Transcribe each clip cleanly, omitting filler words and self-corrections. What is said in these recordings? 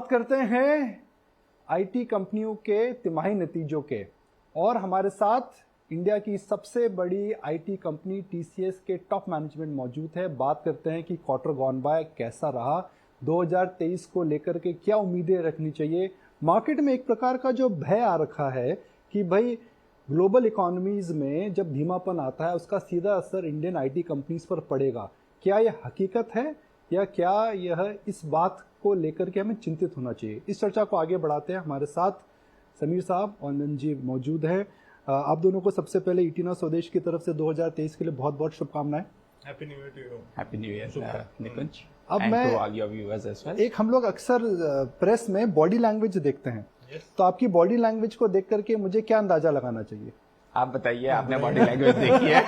बात करते हैं आईटी कंपनियों के तिमाही नतीजों के, और हमारे साथ इंडिया की सबसे बड़ी आईटी कंपनी टीसीएस के टॉप मैनेजमेंट मौजूद है। बात करते हैं कि क्वार्टर गॉन बाय कैसा रहा, 2023 को लेकर के क्या उम्मीदें रखनी चाहिए। मार्केट में एक प्रकार का जो भय आ रखा है कि भाई ग्लोबल इकोनॉमीज में जब धीमापन आता है उसका सीधा असर इंडियन आईटी कंपनीज पर पड़ेगा। क्या यह हकीकत है या क्या यह इस बात को लेकर के हमें चिंतित होना चाहिए? इस चर्चा को आगे बढ़ाते हैं। हमारे साथ समीर साहब और नंद जी मौजूद हैं। आप दोनों को सबसे पहले ईटीना स्वदेश की तरफ से 2023 के लिए बहुत बहुत शुभकामनाएं। Happy new year to you. Happy new year Nikunj. अब मैं एक हम लोग अक्सर प्रेस में बॉडी लैंग्वेज देखते हैं, तो आपकी बॉडी लैंग्वेज को देख करके मुझे क्या अंदाजा लगाना चाहिए? आप बताइए, आपने बॉडी लैंग्वेज देखी है?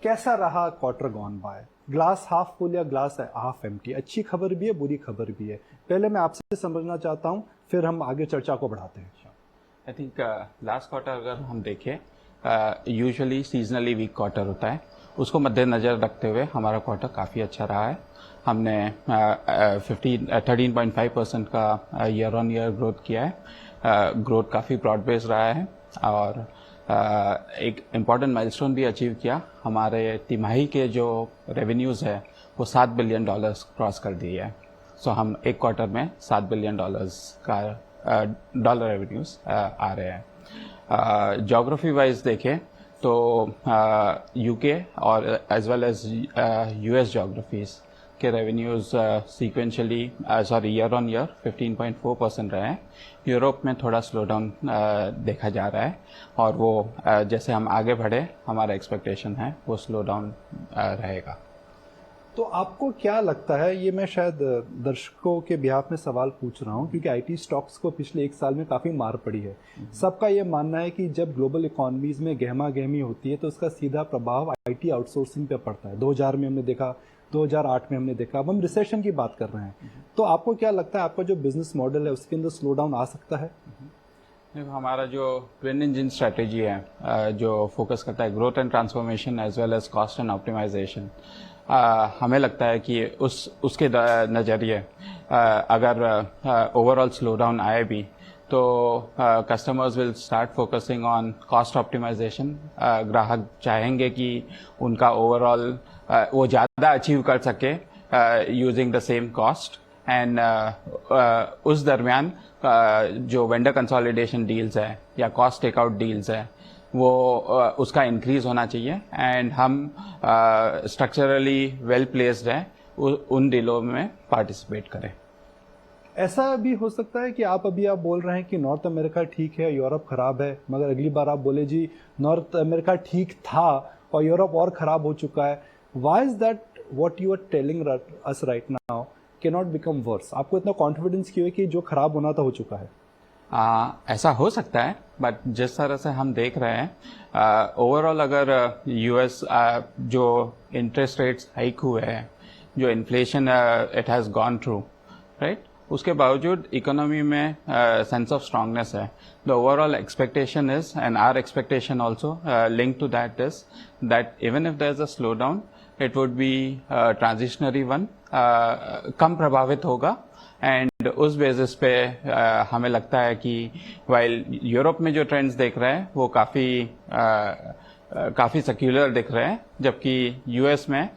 कैसा रहा quarter gone by? Glass half full या ग्लास हाफ एम्प्टी? अच्छी खबर भी है, बुरी खबर भी है। पहले मैं आपसे समझना चाहता हूं, फिर हम आगे चर्चा को बढ़ाते हैं। आई थिंक लास्ट क्वार्टर अगर हम देखें, यूजुअली सीजनली वीक क्वार्टर होता है, उसको मद्देनजर रखते हुए हमारा क्वार्टर काफ़ी अच्छा रहा है। हमने 13.5% का ईयर ऑन ईयर ग्रोथ किया है। ग्रोथ काफ़ी ब्रॉड बेस्ड रहा है और एक इम्पॉर्टेंट माइलस्टोन भी अचीव किया। हमारे तिमाही के जो रेवेन्यूज़ है वो $7 बिलियन क्रॉस कर दिए है। सो हम एक क्वार्टर में $7 बिलियन का डॉलर रेवेन्यूज़ आ रहे हैं। जोग्राफी वाइज देखें तो यूके और as well as US geographies के revenues sequentially year on year 15.4% रहे हैं। यूरोप में थोड़ा स्लो डाउन देखा जा रहा है और वो जैसे हम आगे बढ़े हमारा एक्सपेक्टेशन है वो स्लो डाउन रहेगा। तो आपको क्या लगता है, ये मैं शायद दर्शकों के बिहाफ में सवाल पूछ रहा हूँ क्योंकि आईटी स्टॉक्स को पिछले एक साल में काफ़ी मार पड़ी है। सबका ये मानना है कि जब ग्लोबल इकोनॉमीज में गहमा गहमी होती है तो उसका सीधा प्रभाव आईटी आउटसोर्सिंग पे पड़ता है। 2000 में हमने देखा, 2008 में हमने देखा, अब हम रिसेशन की बात कर रहे हैं। तो आपको क्या लगता है, आपका जो बिजनेस मॉडल है उसके अंदर स्लो डाउन आ सकता है? हमारा जो ट्विन इंजन स्ट्रेटेजी है जो फोकस करता है growth and transformation as well as cost and optimisation, हमें लगता है कि उसके नज़रिए अगर ओवरऑल स्लो डाउन आए भी तो customers will start focusing on cost optimisation. ग्राहक चाहेंगे कि उनका ओवरऑल वो ज़्यादा अचीव कर सके using the same cost and उस दरमियान जो वेंडर कंसोलिडेशन डील्स है या कॉस्ट टेकआउट डील्स है वो उसका इंक्रीज होना चाहिए एंड हम स्ट्रक्चरली वेल प्लेस्ड है उन डीलों में पार्टिसिपेट करें। ऐसा भी हो सकता है कि आप बोल रहे हैं कि नॉर्थ अमेरिका ठीक है, यूरोप खराब है, मगर अगली बार आप बोले जी नॉर्थ अमेरिका ठीक था और यूरोप और खराब हो चुका है। Why is that what you are telling us right now can not become worse? आपको इतना कॉन्फिडेंस क्यों है कि जो खराब होना था हो चुका है? ऐसा हो सकता है, बट जिस तरह से हम देख रहे हैं ओवरऑल अगर यूएस जो इंटरेस्ट रेट्स हाइक हुए हैं, जो inflation it has gone through right, उसके बावजूद इकोनॉमी में सेंस ऑफ स्ट्रांगनेस है। The overall expectation is and our expectation also link to that is that even if there is a slowdown it would be transitionary one, कम प्रभावित होगा and उस basis पे हमें लगता है कि वाइल यूरोप में जो ट्रेंड्स देख रहे हैं वो काफ़ी सेक्युलर दिख रहे हैं, जबकि यूएस में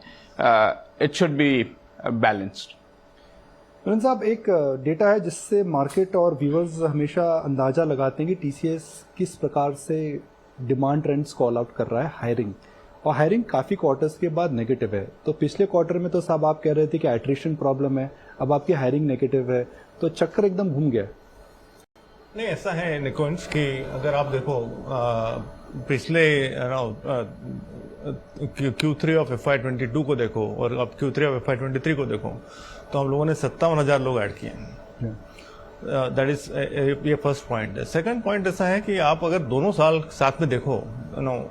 it should be balanced. Ranjan साहब, एक डेटा है जिससे मार्केट और व्यूअर्स हमेशा अंदाजा लगाते हैं कि टीसीएस किस प्रकार से डिमांड ट्रेंड्स कॉल आउट कर रहा है। हायरिंग, और हायरिंग काफ़ी क्वार्टर्स के बाद नेगेटिव है। तो पिछले क्वार्टर में तो साहब आप कह रहे थे कि एट्रिशन प्रॉब्लम है, अब आपकी हायरिंग नेगेटिव है, तो चक्कर एकदम घूम गया। नहीं, ऐसा है निकुंज कि अगर आप देखो पिछले Q3 ऑफ FY22 को देखो और अब Q3 ऑफ FY23 को देखो तो हम लोगों ने 57,000 लोग ऐड किए हैं। दैट इज ये फर्स्ट पॉइंट है। सेकंड पॉइंट ऐसा है कि आप अगर दोनों साल साथ में देखो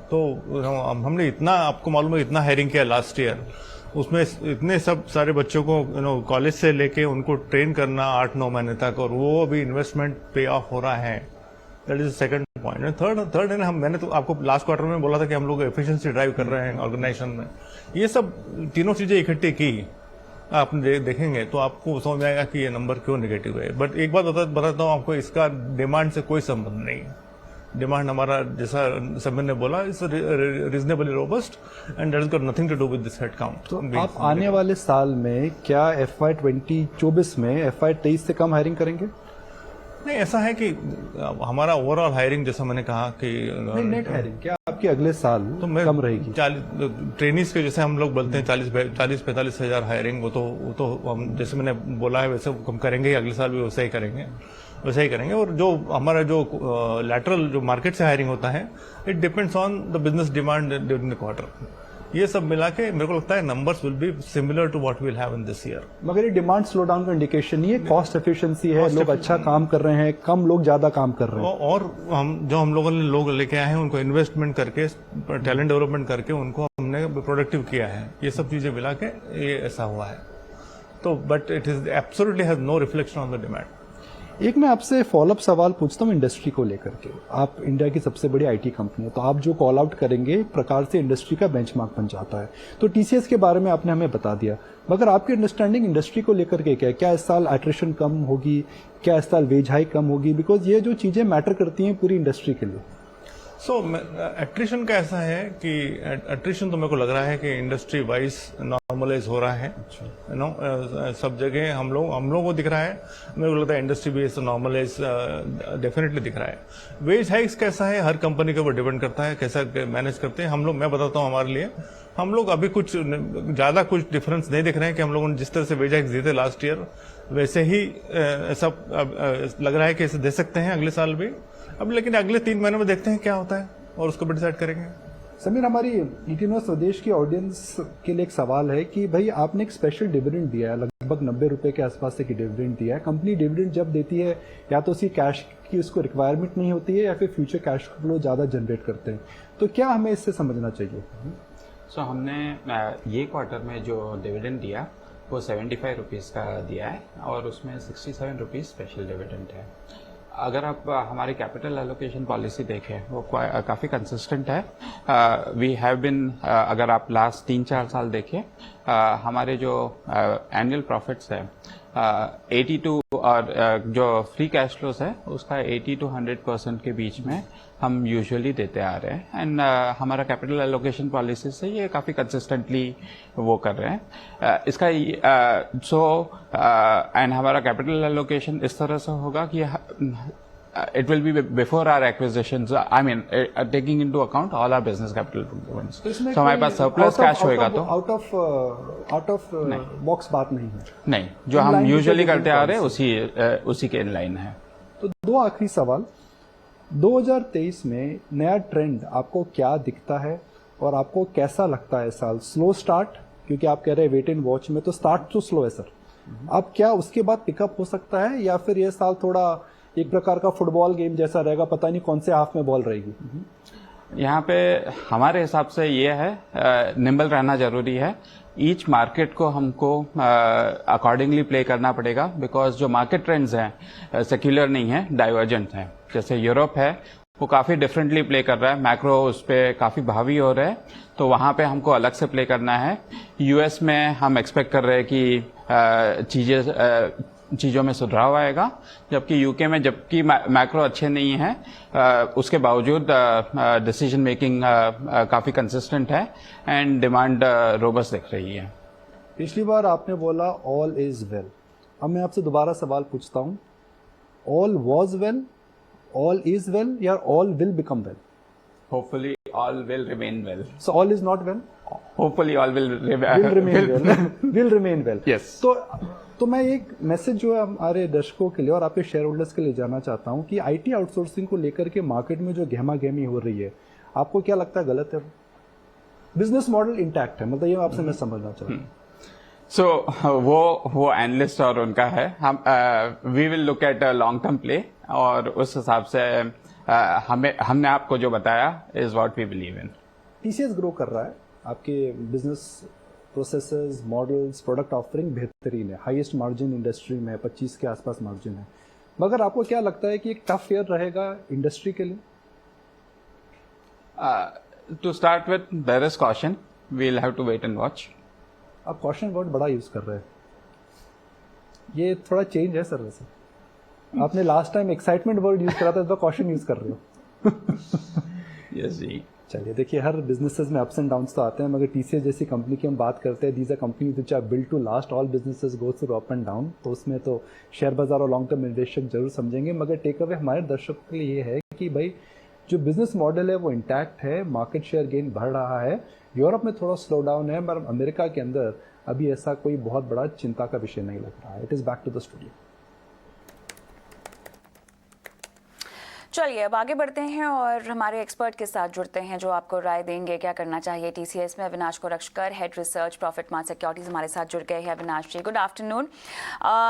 तो हमने इतना, आपको मालूम है, इतना हायरिंग किया लास्ट ईयर, उसमें इतने सब सारे बच्चों को कॉलेज से लेके उनको ट्रेन करना 8-9 महीने तक, और वो अभी इन्वेस्टमेंट पे ऑफ हो रहा है। That is second point. Third है, मैंने तो आपको लास्ट क्वार्टर में बोला था कि हम लोग एफिशिएंसी ड्राइव कर रहे हैं ऑर्गेनाइजेशन में। ये सब तीनों चीजें इकट्ठी की आप देखेंगे तो आपको समझ में आएगा कि ये नंबर क्यों नेगेटिव है। बट एक बात बताता हूँ आपको, इसका डिमांड से कोई संबंध नहीं है। डिमांड हमारा, जैसा समीर ने बोला, is reasonably robust and that is got nothing to do with this head count. तो आप आने वाले साल में क्या FY 2024 में FY 23 से कम हायरिंग करेंगे? नहीं, ऐसा है कि हमारा ओवरऑल हायरिंग, जैसा मैंने कहा कि नेट हायरिंग क्या आपकी अगले साल तो कम रहेगी? 40 ट्रेनिज के, जैसे हम लोग बोलते हैं 40-45 हजार हायरिंग, वो तो हम, जैसे मैंने बोला है वैसे हम करेंगे, अगले साल भी वैसे ही करेंगे। और जो हमारा जो लैटरल जो मार्केट से हायरिंग होता है, it depends on the business demand during the quarter. ये सब मिला के मेरे को लगता है numbers will be similar to what will have in this year. मगर ये डिमांड स्लो डाउन का इंडिकेशन नहीं है, कॉस्ट एफिशिएंसी है, लोग अच्छा काम कर रहे हैं, कम लोग ज्यादा काम कर रहे हैं। और हम लोगों ने लोग लेके आए हैं, उनको इन्वेस्टमेंट करके, टैलेंट डेवलपमेंट करके उनको हमने प्रोडक्टिव किया है। ये सब चीजें मिला के ये ऐसा हुआ है। तो but it is absolutely has no reflection on the demand. एक मैं आपसे फॉलोअप सवाल पूछता हूँ इंडस्ट्री को लेकर के। आप इंडिया की सबसे बड़ी IT कंपनी है, तो आप जो कॉल आउट करेंगे एक प्रकार से इंडस्ट्री का बेंचमार्क बन जाता है। तो TCS के बारे में आपने हमें बता दिया, मगर आपकी अंडरस्टैंडिंग इंडस्ट्री को लेकर के क्या इस साल एट्रिशन कम होगी, क्या इस साल वेज हाइक कम होगी? बिकॉज ये जो चीजें मैटर करती हैं पूरी इंडस्ट्री के लिए। एट्रिशन का ऐसा है कि एट्रिशन तो मेरे को लग रहा है कि इंडस्ट्री वाइज नॉर्मलाइज हो रहा है। सब जगह हम लोगों को दिख रहा है। मेरे को लगता है इंडस्ट्री भी नॉर्मलाइज डेफिनेटली दिख रहा है। वेज हाइक्स कैसा है, हर कंपनी के ऊपर डिपेंड करता है कैसा मैनेज करते हैं। मैं बताता हूँ हमारे लिए, हम लोग अभी कुछ ज्यादा कुछ डिफरेंस नहीं दिख रहे हैं कि हम लोगों ने जिस तरह से वेज हाइक्स दिए थे लास्ट ईयर, वैसे ही ऐसा लग रहा है कि ऐसे दे सकते हैं अगले साल भी। अब लेकिन अगले 3 महीने में देखते हैं क्या होता है और उसको भी डिसाइड करेंगे। समीर, हमारी ET न्यूज़ स्वदेश की ऑडियंस के लिए एक सवाल है कि भाई आपने एक स्पेशल डिविडेंड दिया है, लगभग 90 रुपए के आसपास एक डिविडेंड दिया है। कंपनी डिविडेंड जब देती है या तो उसकी कैश की उसको रिक्वायरमेंट नहीं होती है या फिर फ्यूचर कैश फ्लो ज़्यादा जनरेट करते हैं, तो क्या हमें इससे समझना चाहिए? हमने ये क्वार्टर में जो डिविडेंड दिया वो 75 रुपीज़ का दिया है और उसमें 67 रुपीज़ स्पेशल डिविडेंड है। अगर आप हमारी कैपिटल एलोकेशन पॉलिसी देखें वो काफ़ी कंसिस्टेंट है। वी हैव बिन, अगर आप लास्ट 3-4 साल देखें, हमारे जो एनुअल प्रॉफिट्स है 82 और जो फ्री कैश फ्लोस है उसका 80 to 100% के बीच में हम यूजुअली देते आ रहे हैं। एंड हमारा कैपिटल एलोकेशन पॉलिसी से ये काफ़ी कंसिस्टेंटली वो कर रहे हैं। इसका एंड हमारा कैपिटल एलोकेशन इस तरह से होगा कि it will be before our acquisitions, I mean taking into account all our business capital requirements। So हमारे पास सरप्लस कैश होएगा तो आउट ऑफ बॉक्स बात नहीं है। नहीं, जो हम यूजुअली करते आ रहे हैं उसी के इन लाइन है। तो 2 आखिरी सवाल। 2023 में नया ट्रेंड आपको क्या दिखता है और आपको कैसा लगता है? साल स्लो स्टार्ट, क्योंकि आप कह रहे हैं वेट एंड वॉच में, तो स्टार्ट तो स्लो है सर। अब क्या उसके बाद पिकअप हो सकता है या फिर ये साल थोड़ा एक प्रकार का फुटबॉल गेम जैसा रहेगा, पता नहीं कौन से हाफ में बॉल रहेगी? यहाँ पे हमारे हिसाब से ये है, निम्बल रहना जरूरी है। ईच मार्केट को हमको अकॉर्डिंगली प्ले करना पड़ेगा, बिकॉज जो मार्केट ट्रेंड्स हैं सेक्युलर नहीं है, डाइवर्जेंट हैं। जैसे यूरोप है वो काफ़ी डिफरेंटली प्ले कर रहा है, मैक्रो उस पर काफ़ी भावी हो रहा है, तो वहाँ पे हमको अलग से प्ले करना है। US में हम एक्सपेक्ट कर रहे हैं कि चीज़ों में सुधार आएगा, जबकि UK में जबकि मैक्रो अच्छे नहीं है उसके बावजूद डिसीजन मेकिंग काफ़ी कंसिस्टेंट है एंड डिमांड रोबस्ट दिख रही है। पिछली बार आपने बोला ऑल इज वेल, अब मैं आपसे दोबारा सवाल पूछता हूँ, all was well, all is well या all will become well? Hopefully all will remain well. So all is not well? Hopefully all will remain well. Yes. तो मैं एक मैसेज जो है हमारे दर्शकों के लिए और आपके शेयर होल्डर्स के लिए जाना चाहता हूं कि IT आउटसोर्सिंग को लेकर के मार्केट में जो गहमा गहमी हो रही है, आपको क्या लगता है गलत है? बिजनेस मॉडल इंटैक्ट है, मतलब ये आपसे मैं समझना चाहता हूँ। So वो एनालिस्ट और उनका है, हम we will look at long term play और उस हिसाब से हमने आपको जो बताया is what we believe in. TCS grow कर रहा है, आपके business processes, models, product offering बेहतरीन है, हाईएस्ट मार्जिन इंडस्ट्री में 25 के आसपास मार्जिन है, मगर आपको क्या लगता है कि एक टफ ईयर रहेगा इंडस्ट्री के लिए? To start with there is caution, we will have to wait and watch. आप कॉशन वर्ड बड़ा यूज कर रहे हैं। ये थोड़ा चेंज है सर वैसे, आपने last time excitement word use करा था, तो कॉशन यूज कर रहे हो। यस जी। चलिए देखिए, हर बिजनेसेस में अप्स एंड डाउन्स तो आते हैं, मगर टीसीएस जैसी कंपनी की हम बात करते हैं, these are companies which are built to last, all businesses go through up and down, तो उसमें तो शेयर बाजार और लॉन्ग टर्म निवेशक जरूर समझेंगे। मगर टेक अवे हमारे दर्शकों के लिए ये है कि भाई जो बिजनेस मॉडल है वो इंटैक्ट है, मार्केट शेयर गेन बढ़ रहा है, यूरोप में थोड़ा स्लो डाउन है, पर अमेरिका के अंदर अभी ऐसा कोई बहुत बड़ा चिंता का विषय नहीं लग रहा है। It is back to the studio. चलिए अब आगे बढ़ते हैं और हमारे एक्सपर्ट के साथ जुड़ते हैं जो आपको राय देंगे क्या करना चाहिए टीसीएस में। Avinash Korakshakar, head research Profit Mart securities हमारे साथ जुड़ गए हैं। Avinash ji, good afternoon.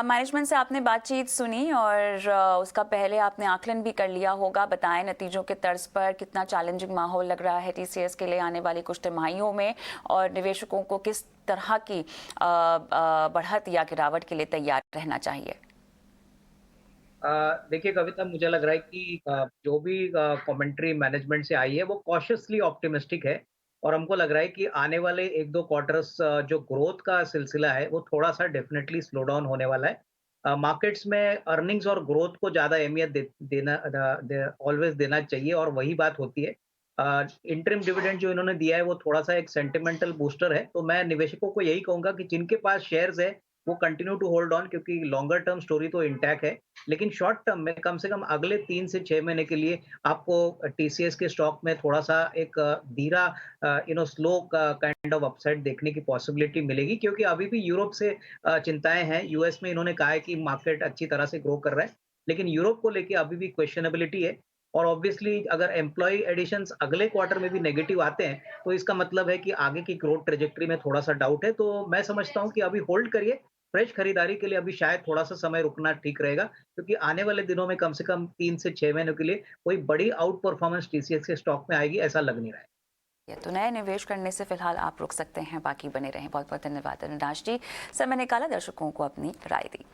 Management से आपने बातचीत सुनी और उसका पहले आपने आकलन भी कर लिया होगा। बताएं नतीजों के तर्ज पर कितना चैलेंजिंग माहौल लग रहा है टीसीएस के लिए आने वाली कुछ तिमाहियों में, और निवेशकों को किस तरह की बढ़त या गिरावट के लिए तैयार रहना चाहिए। देखिए कविता, मुझे लग रहा है कि जो भी कमेंट्री मैनेजमेंट से आई है वो कॉशियसली ऑप्टिमिस्टिक है, और हमको लग रहा है कि आने वाले 1-2 क्वार्टर्स जो ग्रोथ का सिलसिला है वो थोड़ा सा डेफिनेटली स्लो डाउन होने वाला है। मार्केट्स में अर्निंग्स और ग्रोथ को ज़्यादा अहमियत देना ऑलवेज देना चाहिए, और वही बात होती है। इंटरिम डिविडेंड जो इन्होंने दिया है वो थोड़ा सा एक सेंटिमेंटल बूस्टर है, तो मैं निवेशकों को यही कहूंगा कि जिनके पास शेयर्स है वो कंटिन्यू टू होल्ड ऑन, क्योंकि लॉन्गर टर्म स्टोरी तो इंटैक्ट है, लेकिन शॉर्ट टर्म में कम से कम अगले 3 से 6 महीने के लिए आपको टीसीएस के स्टॉक में थोड़ा सा एक धीरा स्लो काइंड ऑफ अपसाइड देखने की पॉसिबिलिटी मिलेगी, क्योंकि अभी भी यूरोप से चिंताएं हैं। यूएस में इन्होंने कहा है कि मार्केट अच्छी तरह से ग्रो कर रहा है, लेकिन यूरोप को लेके अभी भी क्वेश्चनेबिलिटी है। और ऑब्वियसली अगर एम्प्लॉय एडिशंस अगले क्वार्टर में भी नेगेटिव आते हैं तो इसका मतलब है कि आगे की ग्रोथ ट्रेजेक्टरी में थोड़ा सा डाउट है। तो मैं समझता हूं कि अभी होल्ड करिए, फ्रेश खरीदारी के लिए अभी शायद थोड़ा सा समय रुकना ठीक रहेगा, क्योंकि आने वाले दिनों में कम से कम 3 से 6 महीनों के लिए कोई बड़ी आउट परफॉर्मेंस टीसीएस के स्टॉक में आएगी ऐसा लग नहीं रहा है। तो नए निवेश करने से फिलहाल आप रुक सकते हैं, बाकी बने रहें। बहुत बहुत धन्यवाद अविनाश जी, समय निकाला, दर्शकों को अपनी राय दी।